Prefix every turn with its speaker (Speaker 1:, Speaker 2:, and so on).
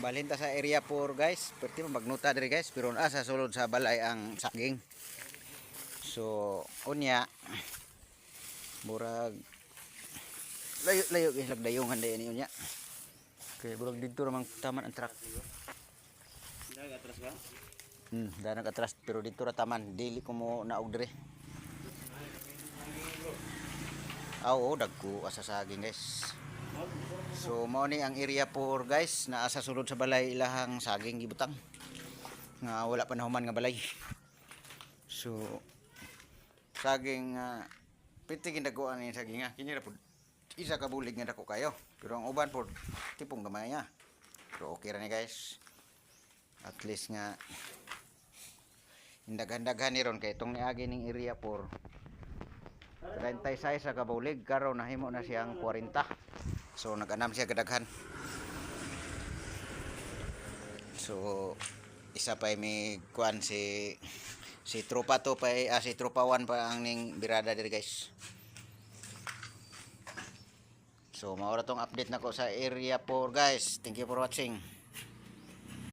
Speaker 1: Balinta sa area 4 guys. Pwede mo magnuta diri guys. Pero asa sulod sa balay ang saging. So, unya. Murag. Layo-layo guys. Lagdayungan dayan niyo niya. Okay, burag dito namang taman ang truck.
Speaker 2: Daga atras ba?
Speaker 1: Danag atras. Pero dito ra taman. Dili ko mo naog diri. Oo, dagko asa saging guys. So mao ni ang area 4 guys na asa sulod sa balay ilahang saging gibutang nga wala pa nahuman nga balay. So saging piti gindaguan ni saging nga kini ra pud isa ka bulig nga dako kayo. Pero ang uban pud tipong gamay nga. So okay ra ni guys. At least nga indaghan-daghan ni ron kay itong niagi ning area 4 36 sa kabulig karon nahimo na siyang 40. So nag-anam siya kadaghan. So isa pa may kuan si tropa to pa si tropa 1 pa ang ning birada diri guys. So mao ra tong update nako sa area 4 guys. Thank you for watching.